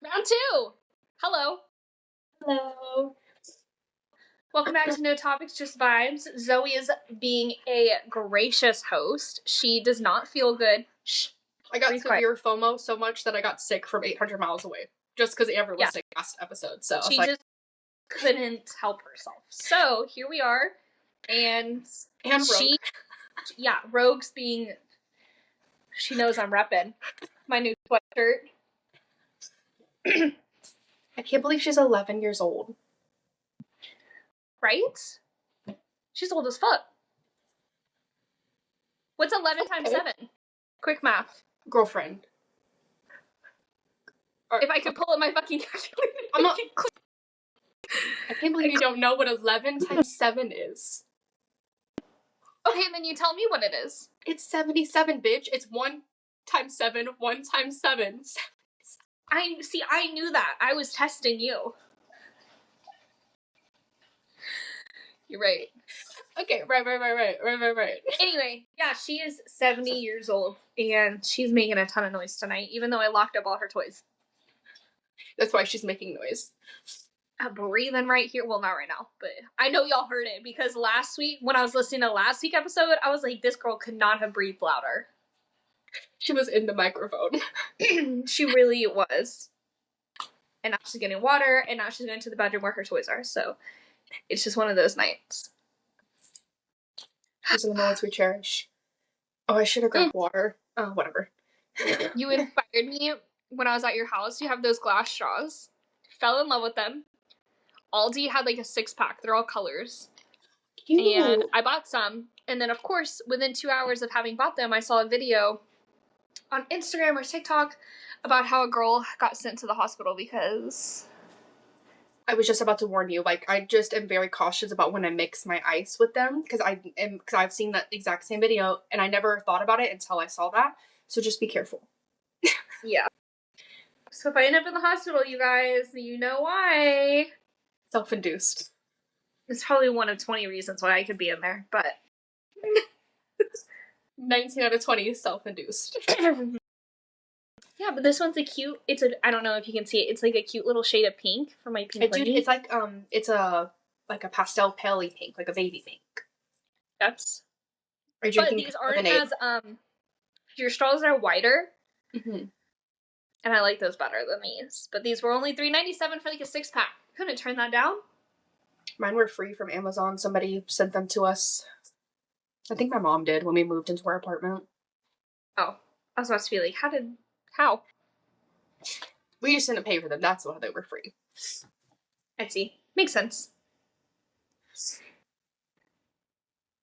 Round two. Hello. Hello. Welcome back to No Topics, Just Vibes. Zoe is being a gracious host. She does not feel good. Shh. I got Be quiet. severe FOMO so much that I got sick from 800 miles away. Just because Amber was Yeah. sick last episode. So I She was like, just couldn't help herself. So here we are. And Rogue. Rogue's being, she knows I'm repping my new sweatshirt. I can't believe she's 11 years old. Right? She's old as fuck. What's 11 times 7? Quick math. Girlfriend. If I could pull up my fucking calculator. I can't believe you don't know what 11 times 7 is. Okay, then you tell me what it is. It's 77, bitch. It's 1 times 7, 1 times 7. I knew that. I was testing you. You're right. Okay, right. Anyway, yeah, she is 70 years old, and she's making a ton of noise tonight, even though I locked up all her toys. That's why she's making noise. I'm breathing right here. Well, not right now, but I know y'all heard it, because last week, when I was listening to last week's episode, I was like, this girl could not have breathed louder. She was in the microphone. She really was. And now she's getting water, and now she's going to the bedroom where her toys are, so it's just one of those nights. Those are the moments we cherish. Oh, I should have grabbed water. Oh, whatever. You inspired me when I was at your house. You have those glass straws. Fell in love with them. Aldi had like a 6-pack. They're all colors. Cute. And I bought some. And then, of course, within 2 hours of having bought them, I saw a video on Instagram or TikTok about how a girl got sent to the hospital because... I was just about to warn you, like, I just am very cautious about when I mix my ice with them, because I've seen that exact same video, and I never thought about it until I saw that, so just be careful. Yeah. So if I end up in the hospital, you guys, you know why. Self-induced. It's probably one of 20 reasons why I could be in there, but... 19 out of 20 is self-induced. Yeah, but this one's I don't know if you can see it, it's like a cute little shade of pink for my pink Dude, it's like, it's a pastel paley pink, like a baby pink. Yes. But these aren't as, your straws are wider. Mm-hmm. And I like those better than these. But these were only $3.97 for like a 6-pack. Couldn't turn that down. Mine were free from Amazon. Somebody sent them to us. I think my mom did when we moved into our apartment. Oh. I was about to be like, how? We just didn't pay for them. That's why they were free. I see. Makes sense.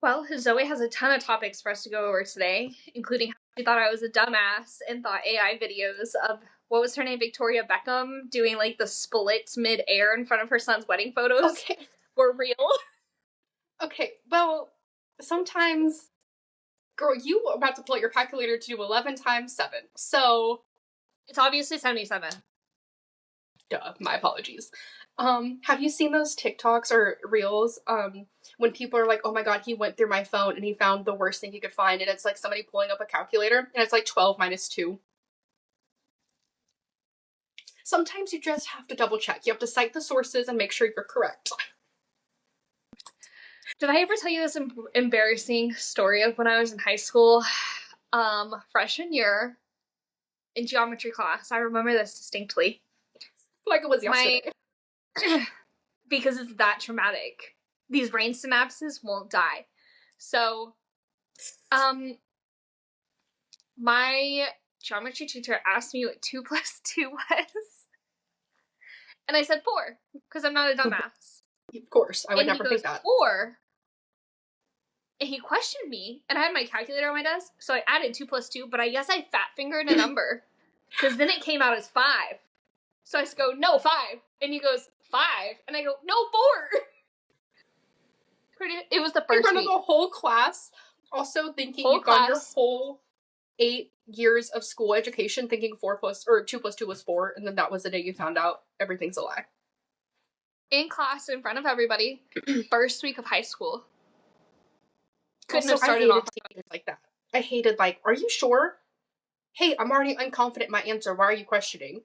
Well, Zoe has a ton of topics for us to go over today, including how she thought I was a dumbass and thought AI videos of, what was her name, Victoria Beckham, doing like the splits mid-air in front of her son's wedding photos were real. Okay, well, sometimes, girl, you were about to pull out your calculator to do 11 times 7, so... It's obviously 77. Duh, my apologies. Have you seen those TikToks or Reels, when people are like, oh my god, he went through my phone and he found the worst thing he could find, and it's like somebody pulling up a calculator, and it's like 12 minus 2. Sometimes you just have to double check. You have to cite the sources and make sure you're correct. Did I ever tell you this embarrassing story of when I was in high school? Freshman year, in geometry class. I remember this distinctly. Like it was yesterday. Because it's that traumatic. These brain synapses won't die. So, my geometry teacher asked me what 2 plus 2 was. And I said 4, because I'm not a dumbass. Of course, I would never think that. 4. And he questioned me, and I had my calculator on my desk, so I added 2 plus 2, but I guess I fat-fingered a number, because then it came out as 5. So I go, no, 5. And he goes, 5. And I go, no, 4. It was the first in front week. of the whole class, also thinking you've gone your whole 8 years of school education thinking 2 plus 2 was 4, and then that was the day you found out everything's a lie. In class, in front of everybody, first week of high school. Couldn't have started off like that. I hated, like, are you sure? Hey, I'm already unconfident in my answer. Why are you questioning?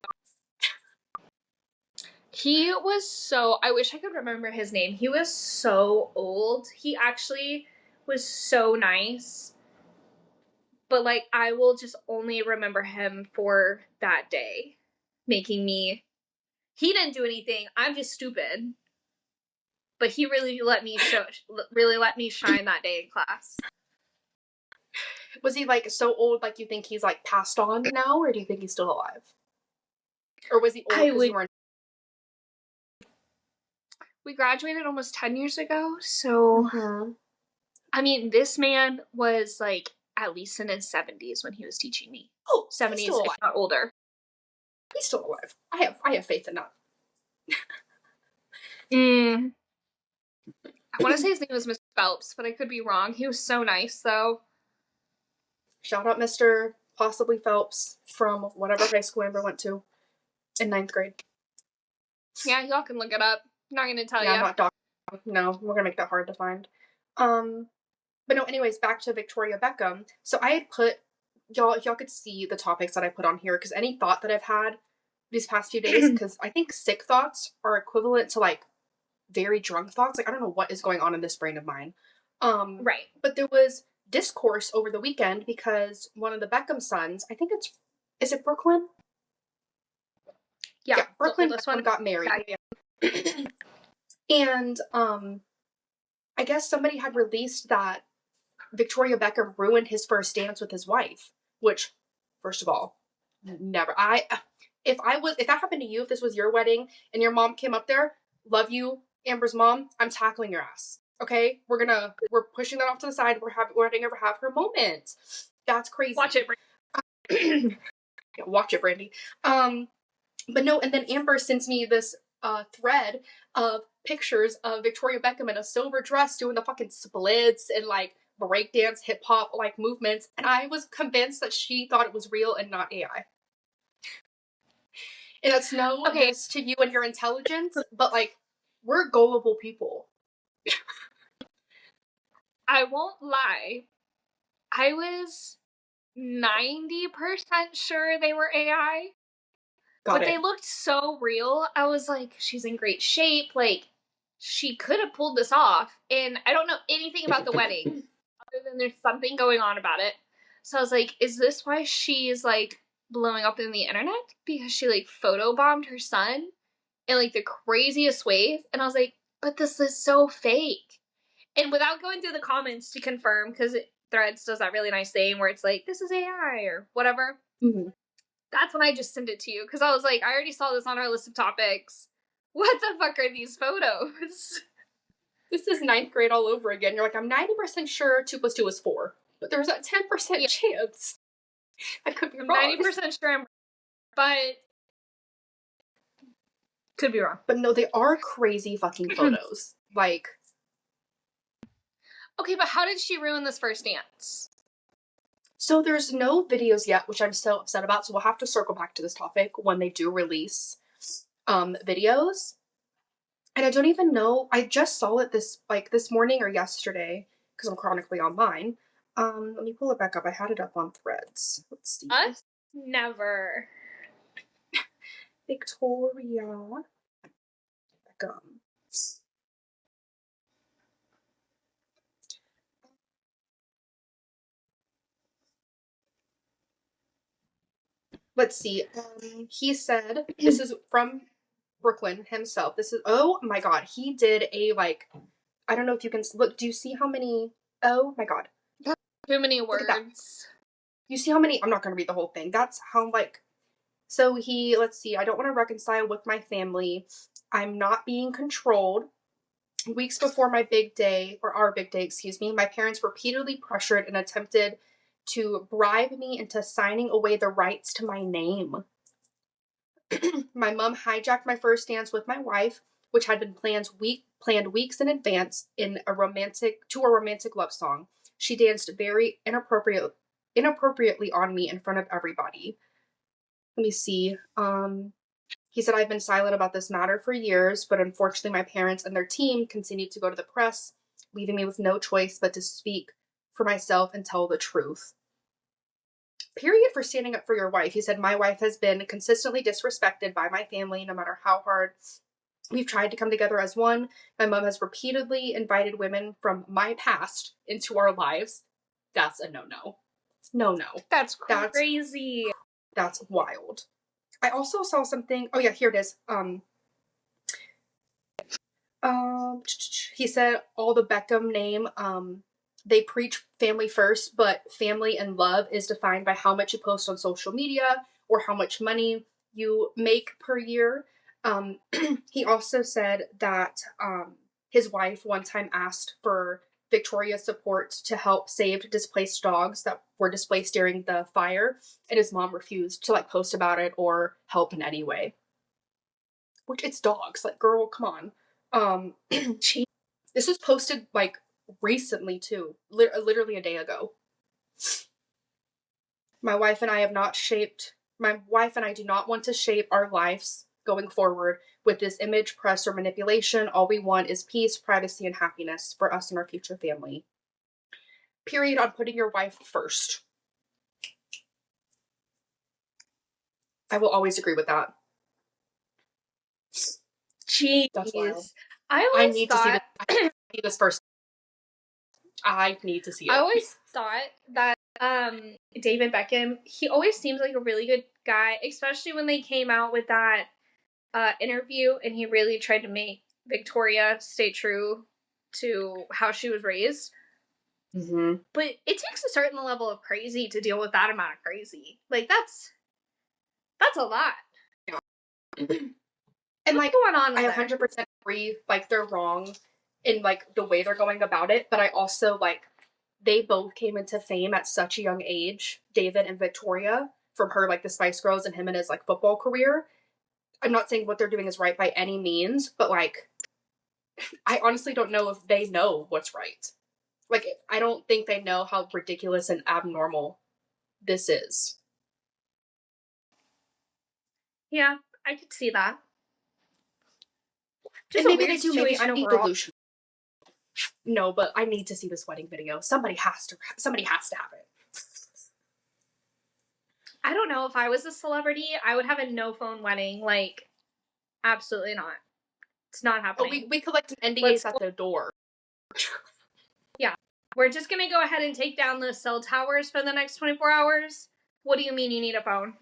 He was so, I wish I could remember his name. He was so old. He actually was so nice. But like I will just only remember him for that day, making me, he didn't do anything. I'm just stupid. But he really let me shine that day in class. Was he like so old, like you think he's like passed on now, or do you think he's still alive? Or was he old because you weren't? We graduated almost 10 years ago, so I mean, this man was like at least in his 70s when he was teaching me. Oh, 70s, if not older. He's still alive. I have faith in that. I want to say his name was Mr. Phelps, but I could be wrong. He was so nice, though. Shout out Mr. possibly Phelps from whatever high school Amber went to in 9th grade. Yeah, y'all can look it up. I'm not going to tell you. I'm not doctoring. No, we're going to make that hard to find. But no, anyways, back to Victoria Beckham. So I had put, y'all could see the topics that I put on here, because any thought that I've had these past few days, because I think sick thoughts are equivalent to like very drunk thoughts. Like I don't know what is going on in this brain of mine. Right. But there was discourse over the weekend because one of the Beckham sons, I think is it Brooklyn? Yeah, Brooklyn Beckham got married. Yeah. And I guess somebody had released that Victoria Beckham ruined his first dance with his wife, which, first of all, never. If that happened to you, if this was your wedding and your mom came up there, love you, Amber's mom, I'm tackling your ass. Okay, we're pushing that off to the side. We're letting her have her moment. That's crazy. Watch it, Brandy. Yeah, watch it, Brandy. But no, and then Amber sends me this thread of pictures of Victoria Beckham in a silver dress doing the fucking splits and like breakdance hip hop like movements, and I was convinced that she thought it was real and not AI. And it's no offense to you and your intelligence, but like we're gullible people. I won't lie. I was 90% sure they were AI. But they looked so real. I was like, she's in great shape. Like, she could have pulled this off. And I don't know anything about the wedding, other than there's something going on about it. So I was like, is this why she's, like, blowing up in the internet? Because she, like, photobombed her son in, like, the craziest ways. And I was like, but this is so fake. And without going through the comments to confirm, because Threads does that really nice thing where it's like, this is AI or whatever. Mm-hmm. That's when I just sent it to you, because I was like, I already saw this on our list of topics. What the fuck are these photos? This is 9th grade all over again. You're like, I'm 90% sure 2 + 2 is 4. But there's that 10% chance. I could be wrong. 90% sure, but could be wrong. But no, they are crazy fucking photos. Like, okay, but how did she ruin this first dance? So there's no videos yet, which I'm so upset about, so we'll have to circle back to this topic when they do release videos. And I don't even know, I just saw it this morning or yesterday, because I'm chronically online. Let me pull it back up. I had it up on Threads. Let's see. Us? Never. Victoria Beckham. Let's see. He said, this is from Brooklyn himself. This is, oh my god, he did a, like, I don't know if you can look. Do you see how many? Oh my god. Too many words. You see how many? I'm not going to read the whole thing. That's how, like, so he, let's see. I don't want to reconcile with my family. I'm not being controlled. Weeks before my big day, or our big day, excuse me, my parents repeatedly pressured and attempted to bribe me into signing away the rights to my name. My mom hijacked my first dance with my wife, which had been planned weeks in advance to a romantic love song. She danced very inappropriately on me in front of everybody. Let me see. He said, I've been silent about this matter for years, but unfortunately my parents and their team continued to go to the press, leaving me with no choice but to speak for myself and tell the truth. Period for standing up for your wife. He said, my wife has been consistently disrespected by my family, no matter how hard We've tried to come together as one. My mom has repeatedly invited women from my past into our lives. That's a no-no. No. That's crazy. That's wild. I also saw something. Oh yeah, here it is. He said all the Beckham name. They preach family first, but family and love is defined by how much you post on social media or how much money you make per year. He also said that his wife one time asked for Victoria's support to help save displaced dogs that were displaced during the fire, and his mom refused to like post about it or help in any way. Which it's dogs, like girl, come on. This was posted like recently too, literally a day ago. My wife and I do not want to shape our lives going forward with this image, press, or manipulation. All we want is peace, privacy, and happiness for us and our future family. Period on putting your wife first. I will always agree with that. Jeez. That's wild. I need to see this first. I need to see it. I always thought that David Beckham, he always seems like a really good guy, especially when they came out with that interview and he really tried to make Victoria stay true to how she was raised. Mm-hmm. But it takes a certain level of crazy to deal with that amount of crazy. Like that's a lot. Yeah. And like going on, I 100% agree. Like they're wrong in like the way they're going about it, but I also like they both came into fame at such a young age, David and Victoria, from her like the Spice Girls and him and his like football career. I'm not saying what they're doing is right by any means, but like I honestly don't know if they know what's right. Like I don't think they know how ridiculous and abnormal this is. Yeah, I could see that. Just and maybe they do. Maybe I'm delusional. No, but I need to see this wedding video. Somebody has to have it. I don't know. If I was a celebrity, I would have a no phone wedding. Like, absolutely not. It's not happening. Oh, we collect NDAs at the door. Yeah. We're just going to go ahead and take down the cell towers for the next 24 hours. What do you mean you need a phone?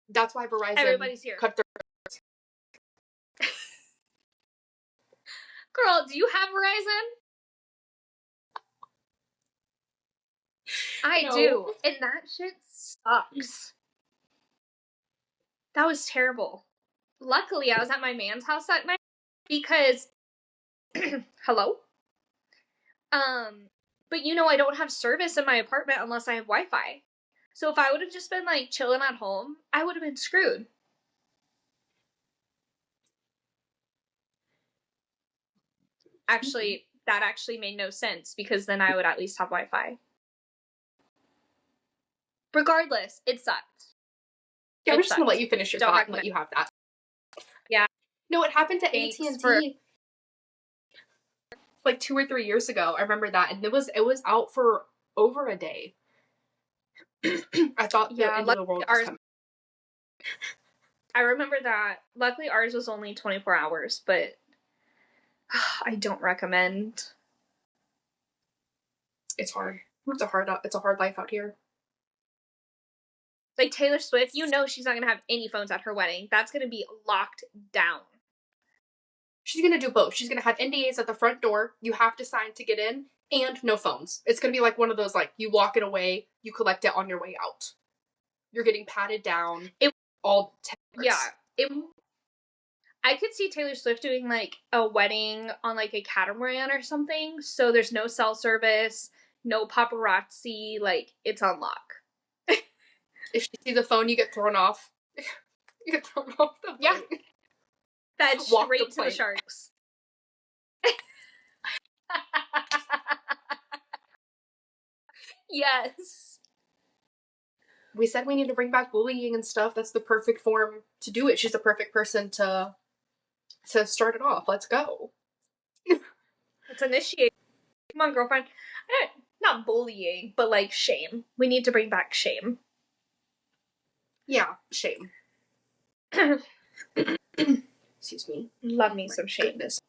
That's why Verizon everybody's here. Cut their Girl, do you have Verizon? I do. And that shit sucks. That was terrible. Luckily, I was at my man's house that night because hello? But you know I don't have service in my apartment unless I have Wi-Fi. So if I would have just been like chilling at home, I would have been screwed. Actually, that actually made no sense because then I would at least have Wi-Fi. Regardless, it sucked. Yeah, we're just gonna let you finish your thought and let you have that. Yeah. No, it happened to AT&T like 2 or 3 years ago. I remember that, and it was out for over a day. I thought the end of the world was coming. I remember that. Luckily, ours was only 24 hours, but I don't recommend. It's hard. It's a hard life out here. Like Taylor Swift, you know she's not going to have any phones at her wedding. That's going to be locked down. She's going to do both. She's going to have NDAs at the front door. You have to sign to get in, and no phones. It's going to be like one of those, like, you lock it away, you collect it on your way out. You're getting patted down. All 10 hours. Yeah. I could see Taylor Swift doing, like, a wedding on, like, a catamaran or something. So there's no cell service, no paparazzi. Like, it's on lock. If she sees a phone, you get thrown off. You get thrown off the plane. Yeah. That's straight to the sharks. Yes. We said we need to bring back bullying and stuff. That's the perfect form to do it. She's the perfect person to start it off. Let's go. Let's initiate. Come on, girlfriend. Not bullying, but like shame. We need to bring back shame. Yeah, shame. Excuse me. Love me some Shane. Goodness.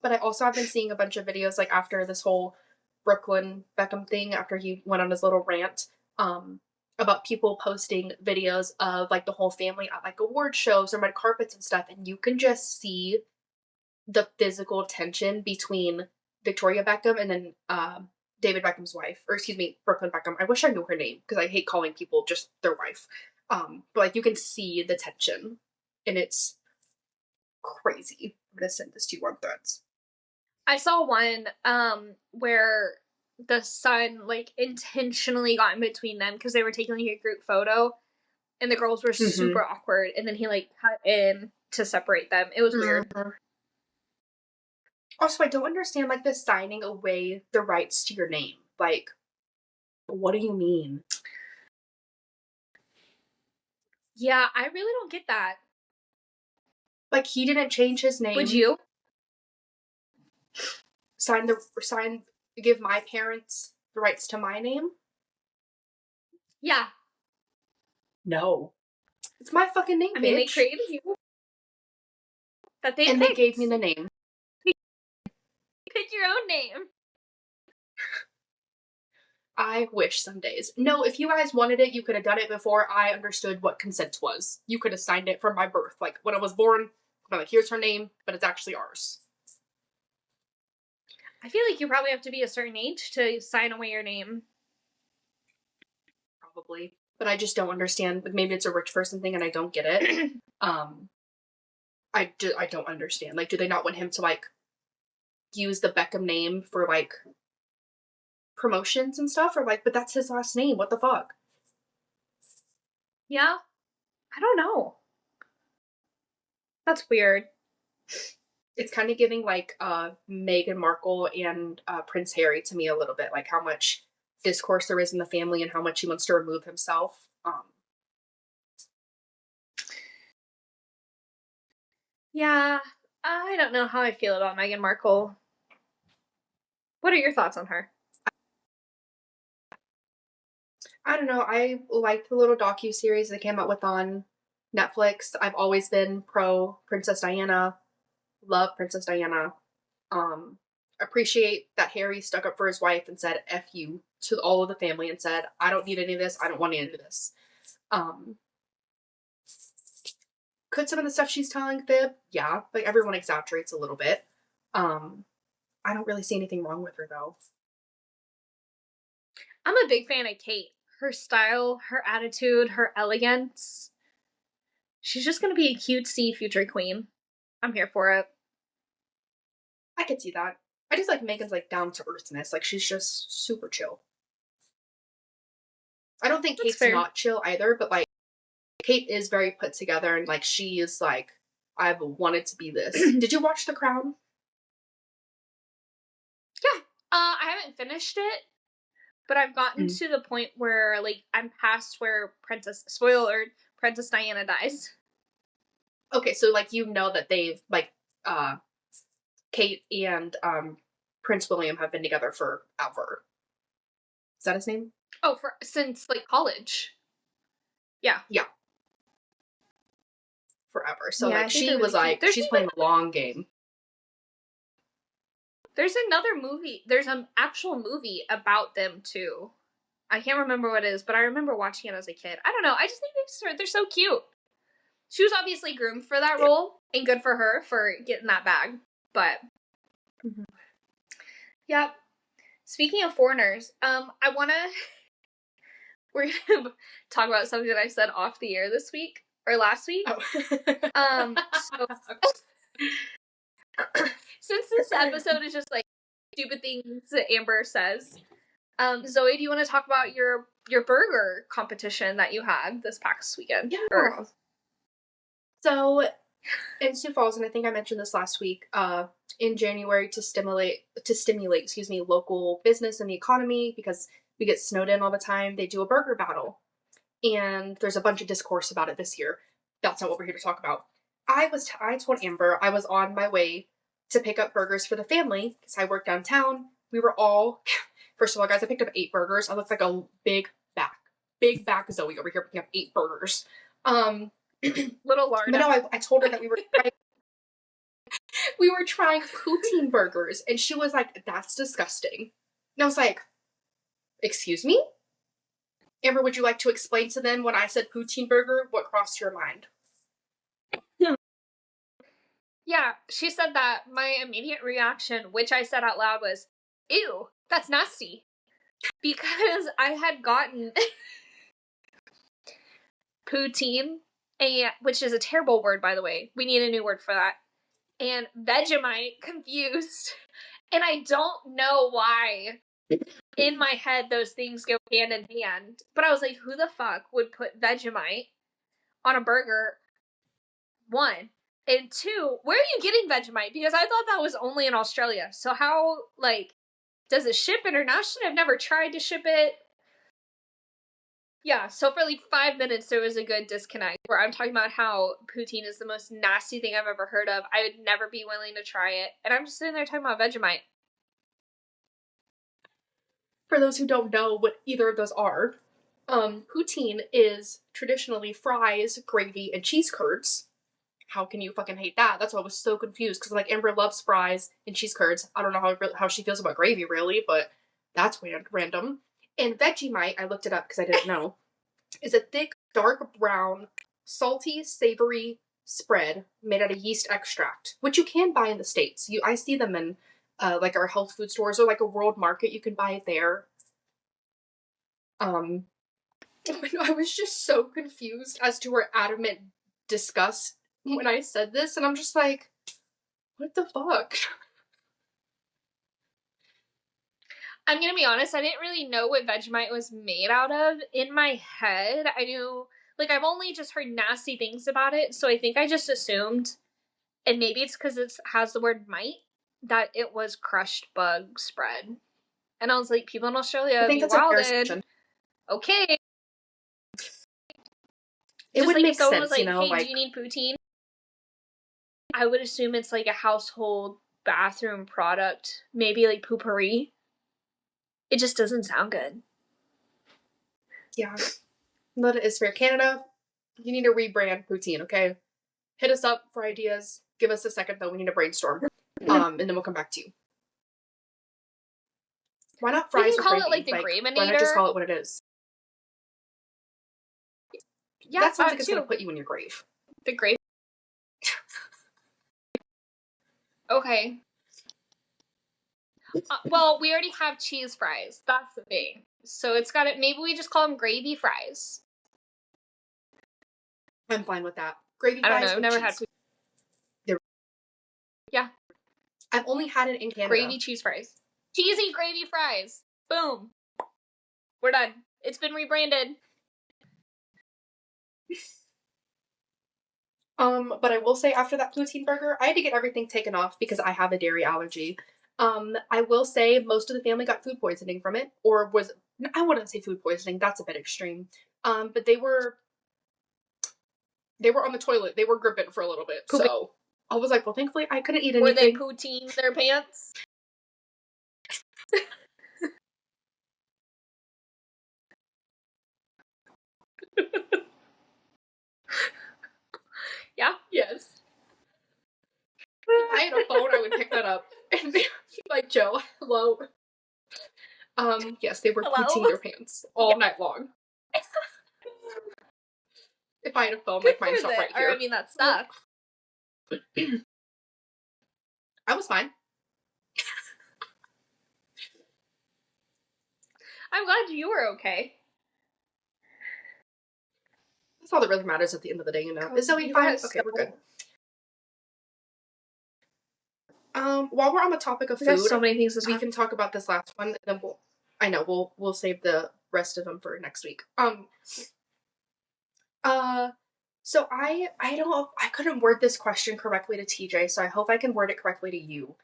But I also have been seeing a bunch of videos like after this whole Brooklyn Beckham thing, after he went on his little rant, about people posting videos of like the whole family at like award shows or red carpets and stuff, and you can just see the physical tension between Victoria Beckham and then David Beckham's wife, or excuse me, Brooklyn Beckham. I wish I knew her name because I hate calling people just their wife. But like you can see the tension, and it's crazy. I'm gonna send this to you on Threads. I saw one where the son like intentionally got in between them because they were taking like a group photo, and the girls were super awkward, and then he like cut in to separate them. It was weird. Also, I don't understand like the signing away the rights to your name. Like, what do you mean? Yeah, I really don't get that. Like, he didn't change his name. Would you? Give my parents the rights to my name? Yeah. No. It's my fucking name, I mean, bitch. they created you. And they gave me the name. Pick your own name. I wish some days. No, if you guys wanted it, you could have done it before I understood what consent was. You could have signed it from my birth. Like, when I was born, I'm like, here's her name, but it's actually ours. I feel like you probably have to be a certain age to sign away your name. Probably. But I just don't understand. Like, maybe it's a rich person thing and I don't get it. I don't understand. Like, do they not want him to, like, use the Beckham name for, like, promotions and stuff? Or, like, but that's his last name. What the fuck? Yeah. I don't know. That's weird. It's kind of giving, like, Meghan Markle and Prince Harry to me a little bit. Like, how much discourse there is in the family and how much he wants to remove himself. Yeah, I don't know how I feel about Meghan Markle. What are your thoughts on her? I don't know. I liked the little docu-series they came out with on Netflix. I've always been pro Princess Diana. Love Princess Diana. Appreciate that Harry stuck up for his wife and said F you to all of the family and said, I don't need any of this. I don't want any of this. Could some of the stuff she's telling fib? Yeah. Like, everyone exaggerates a little bit. I don't really see anything wrong with her, though. I'm a big fan of Kate. Her style, her attitude, her elegance. She's just gonna be a cutesy future queen. I'm here for it. I could see that. I just like Meghan's like down to earthness. Like, she's just super chill. I don't think Kate's not chill either, but like Kate is very put together and like she is like, I've wanted to be this. Did you watch The Crown? Yeah. I haven't finished it, but I've gotten to the point where like I'm past where Princess Diana dies. Okay, so like you know that they've like Kate and Prince William have been together forever. Is that his name? Oh, since like college. Yeah. Yeah. Forever. So yeah, like she was like she's playing the long game. There's another movie. There's an actual movie about them too. I can't remember what it is, but I remember watching it as a kid. I don't know. I just think they're so cute. She was obviously groomed for that role, and good for her for getting that bag. But yep. Speaking of foreigners, we're gonna talk about something that I said off the air this week or last week. Oh. Since this episode is just like stupid things that Amber says, Zoe, do you want to talk about your burger competition that you had this past weekend? Yeah. So in Sioux Falls, and I think I mentioned this last week, in January to stimulate, local business and the economy because we get snowed in all the time, they do a burger battle. And there's a bunch of discourse about it this year. That's not what we're here to talk about. I told Amber I was on my way to pick up burgers for the family because I work downtown. We were all, first of all, guys, I picked up 8 burgers. I looked like a big back Zoe over here picking up 8 burgers. Little Larna. But no, I told her that we were trying poutine burgers, and she was like, "That's disgusting." And I was like, "Excuse me, Amber? Would you like to explain to them when I said poutine burger what crossed your mind?" Yeah, she said that. My immediate reaction, which I said out loud, was, "Ew, that's nasty." Because I had gotten poutine, which is a terrible word, by the way. We need a new word for that. And Vegemite confused. And I don't know why in my head those things go hand in hand. But I was like, who the fuck would put Vegemite on a burger? One. And two, where are you getting Vegemite? Because I thought that was only in Australia. So how, like, does it ship internationally? I've never tried to ship it. Yeah, so for like 5 minutes there was a good disconnect where I'm talking about how poutine is the most nasty thing I've ever heard of. I would never be willing to try it. And I'm just sitting there talking about Vegemite. For those who don't know what either of those are, poutine is traditionally fries, gravy, and cheese curds. How can you fucking hate that? That's why I was so confused, because like Amber loves fries and cheese curds. I don't know how she feels about gravy really, but that's random. And Vegemite, I looked it up because I didn't know, is a thick, dark brown, salty, savory spread made out of yeast extract, which you can buy in the States. I see them in like our health food stores or like a World Market. You can buy it there. I was just so confused as to her adamant disgust when I said this, and I'm just like, what the fuck? I'm gonna be honest, I didn't really know what Vegemite was made out of. In my head, I knew, like, I've only just heard nasty things about it, so I think I just assumed, and maybe it's because it has the word mite, that it was crushed bug spread. And I was like, people in Australia I think be that's a fair wilded. assumption. Okay. It Just would like make if someone sense, was like, you know, hey, like, do you need poutine? I would assume it's like a household bathroom product. Maybe like Poo-Pourri. It just doesn't sound good. yeah. That is fair. Canada, you need to rebrand poutine, okay? Hit us up for ideas. Give us a second though. We need to brainstorm. And then we'll come back to you. Why not fries We can with call gravy? it like the Why not just Gravinator. call it what it is? Yeah, that sounds like it's too. gonna put you in your grave. The grave. Okay. Well, we already have cheese fries. That's the thing. So it's got it. Maybe we just call them gravy fries. I'm fine with that. Gravy I fries. don't know. I've with never cheese. had. Yeah. I've only had it in Canada. Gravy cheese fries. Cheesy gravy fries. Boom. We're done. It's been rebranded. But I will say after that poutine burger, I had to get everything taken off because I have a dairy allergy. I will say most of the family got food poisoning from it, or I wouldn't say food poisoning, that's a bit extreme. But they were on the toilet. They were gripping for a little bit. Pooping. So I was like, well, thankfully I couldn't eat anything. Were they poutine their pants? Yeah. Yes. If I had a phone, I would pick that up and be like, Joe, hello. Yes, they were poutine their pants all night long. If I had a phone, like mine's not right here. Or, I mean, that sucks. I was fine. I'm glad you were okay. That's all that really matters at the end of the day, you know. Is Zoe fine? Okay, we're good. While we're on the topic of food, there's so many things we can talk about this last one, and then we'll save the rest of them for next week. So I don't know, I couldn't word this question correctly to TJ, so I hope I can word it correctly to you.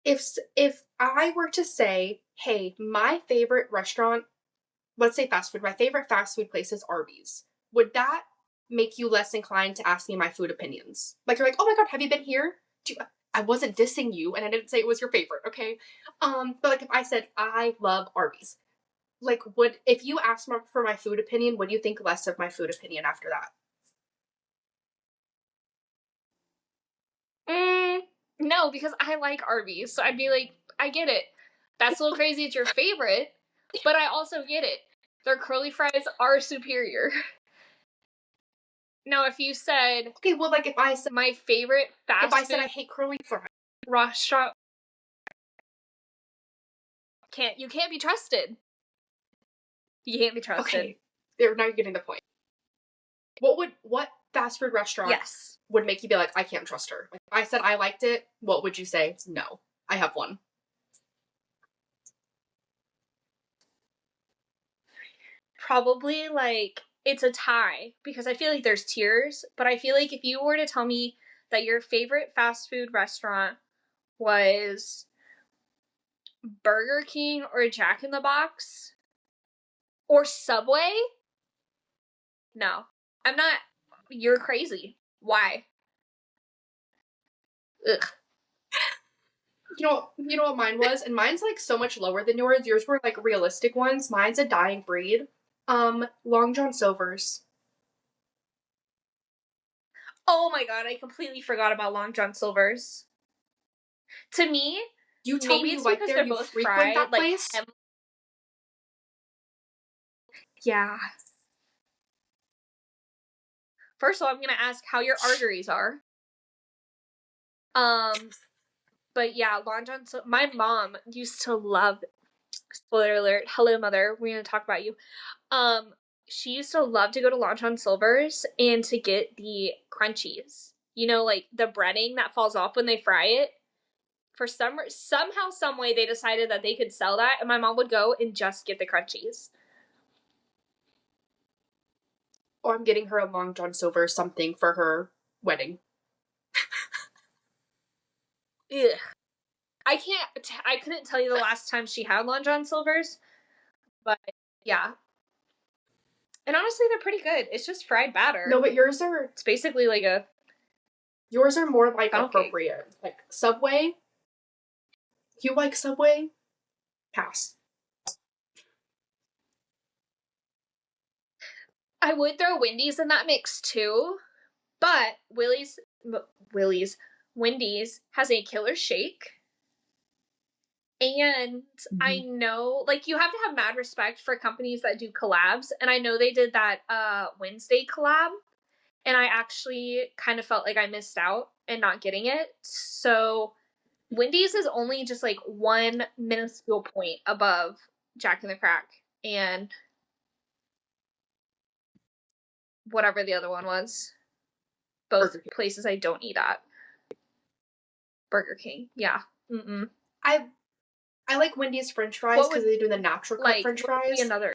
If I were to say, hey, my favorite restaurant, let's say fast food, my favorite fast food place is Arby's, would that make you less inclined to ask me my food opinions? Like, you're like, oh my god, have you been here? I wasn't dissing you, and I didn't say it was your favorite, okay? But like if I said, I love Arby's, like, if you asked for my food opinion, would you think less of my food opinion after that? No, because I like Arby's, so I'd be like, I get it. That's a little crazy. It's your favorite, but I also get it. Their curly fries are superior. Now, if you said, Okay, well, like, if I said my favorite fast I said food I hate curly fries, restaurant, you can't be trusted. You can't be trusted. okay, now you're getting the point. What fast food restaurant Yes. would make you be like, I can't trust her? Like, if I said I liked it, what would you say? No, I have one. Probably, like, it's a tie, because I feel like there's tiers, but I feel like if you were to tell me that your favorite fast food restaurant was Burger King or Jack in the Box or Subway, no. I'm not. You're crazy. Why? Ugh. You know what mine was? And mine's like so much lower than yours. Yours were like realistic ones. Mine's a dying breed. Long John Silver's. Oh my god, I completely forgot about Long John Silver's. To me, You tell me you like there, you frequent that place? Like, yeah. First of all, I'm gonna ask how your arteries are. But yeah, Long John. My mom used to love. Spoiler alert! Hello, mother. We're gonna talk about you. She used to love to go to Long John Silver's and to get the crunchies. You know, like the breading that falls off when they fry it. For somehow, some way, they decided that they could sell that, and my mom would go and just get the crunchies. Or I'm getting her a Long John Silver something for her wedding. Ugh. I couldn't tell you the last time she had Long John Silver's, but yeah. And honestly, they're pretty good. It's just fried batter. No, but it's basically like yours are more like appropriate. Cake. Like Subway. You like Subway? Pass. I would throw Wendy's in that mix too, but Wendy's has a killer shake. And I know, like, you have to have mad respect for companies that do collabs. And I know they did that Wednesday collab. And I actually kind of felt like I missed out and not getting it. So Wendy's is only just like one minuscule point above Jack in the Crack and whatever the other one was. Both places I don't eat at. Burger King. Yeah. Mm-mm. I like Wendy's French fries because they do the natural cut French fries. Another.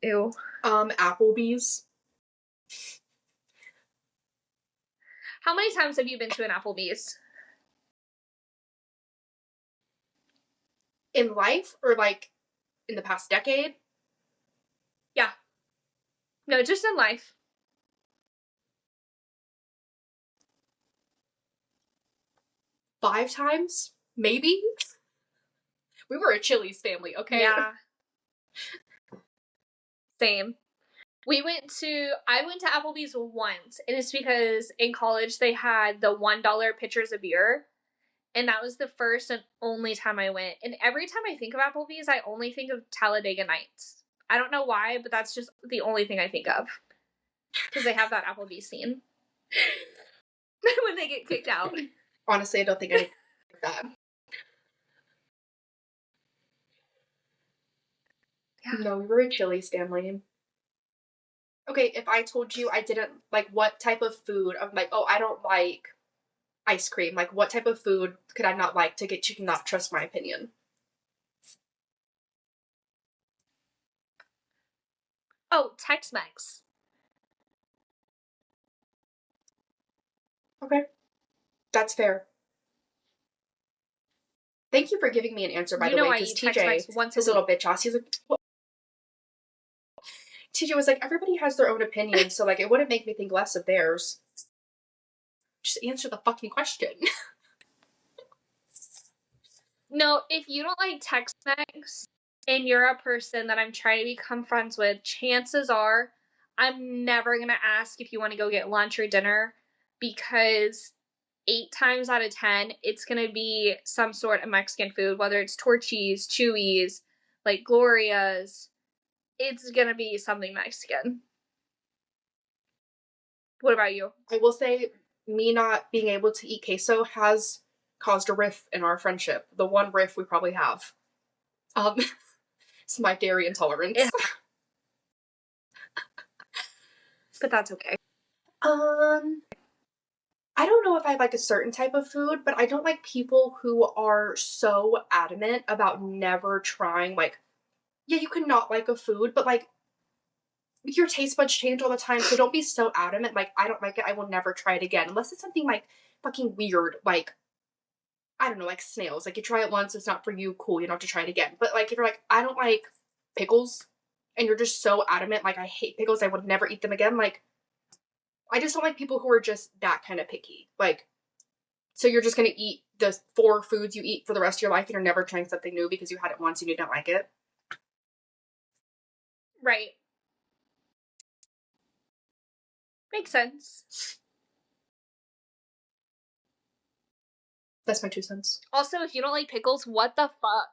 Ew. Applebee's. How many times have you been to an Applebee's? In life or like in the past decade? Yeah. No, just in life. Five times? Maybe? We were a Chili's family, okay? Yeah. Same. I went to Applebee's once, and it's because in college they had the $1 pitchers of beer, and that was the first and only time I went. And every time I think of Applebee's, I only think of Talladega Nights. I don't know why, but that's just the only thing I think of. Because they have that Applebee's scene. When they get kicked out. Honestly, I don't think I like that. Yeah. No, we were a Chili's family. Okay, if I told you I didn't like what type of food, I'm like, oh, I don't like ice cream. Like, what type of food could I not like to get you to not trust my opinion? Oh, Tex-Mex. Okay. That's fair. Thank you for giving me an answer, by the way, because TJ, his little bitch ass, he's like, what? TJ was like, everybody has their own opinion, so like it wouldn't make me think less of theirs. Just answer the fucking question. No, if you don't like Tex-Mex and you're a person that I'm trying to become friends with, chances are I'm never gonna ask if you want to go get lunch or dinner, because 8 times out of 10, it's gonna be some sort of Mexican food, whether it's Torchy's, Chewy's, like Gloria's. It's gonna be something Mexican. What about you? I will say, me not being able to eat queso has caused a rift in our friendship. The one rift we probably have. It's my dairy intolerance. Yeah. But that's okay. I don't know if I like a certain type of food, but I don't like people who are so adamant about never trying, like, yeah, you can not like a food, but like, your taste buds change all the time, so don't be so adamant, like, I don't like it, I will never try it again. Unless it's something like fucking weird, like, I don't know, like snails. Like, you try it once, it's not for you, cool, you don't have to try it again. But like, if you're like, I don't like pickles, and you're just so adamant, like, I hate pickles, I would never eat them again, like, I just don't like people who are just that kind of picky. Like, so you're just gonna eat the 4 foods you eat for the rest of your life, and you're never trying something new because you had it once and you didn't like it. Right. Makes sense. That's my 2 cents. Also, if you don't like pickles, what the fuck?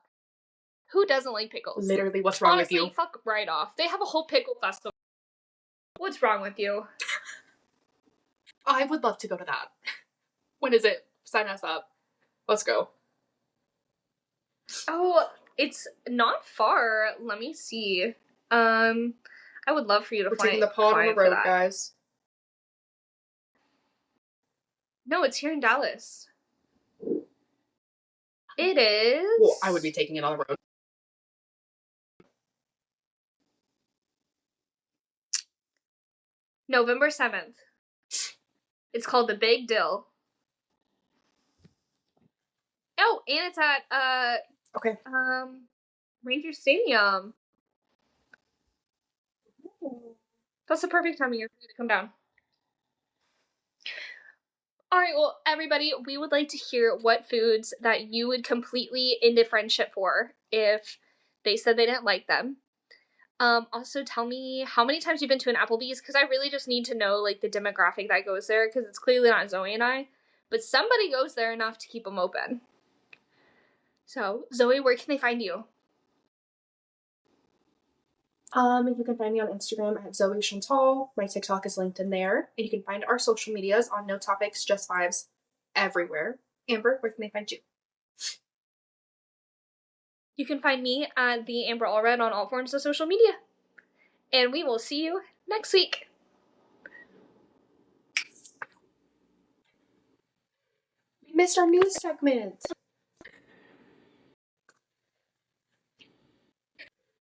Who doesn't like pickles? Literally, what's wrong Honestly, with you? fuck right off. They have a whole pickle festival. What's wrong with you? I would love to go to that. When is it? Sign us up. Let's go. Oh, it's not far. Let me see. I would love for you to We're find taking the pod on the road, guys. No, it's here in Dallas. It is. Well, I would be taking it on the road. November 7th. It's called the Big Dill. Oh, and it's at Okay. Ranger Stadium. That's the perfect time of year for you to come down. Alright, well, everybody, we would like to hear what foods that you would completely end a friendship for if they said they didn't like them. Also tell me how many times you've been to an Applebee's, because I really just need to know, like, the demographic that goes there, because it's clearly not Zoe and I, but somebody goes there enough to keep them open. So, Zoe, where can they find you? You can find me on Instagram at Zoe Chantal. My TikTok is linked in there. And you can find our social medias on No Topics, Just Vibes everywhere. Amber, where can they find you? You can find me at the Amber Allred on all forms of social media. And we will see you next week. We missed our news segment.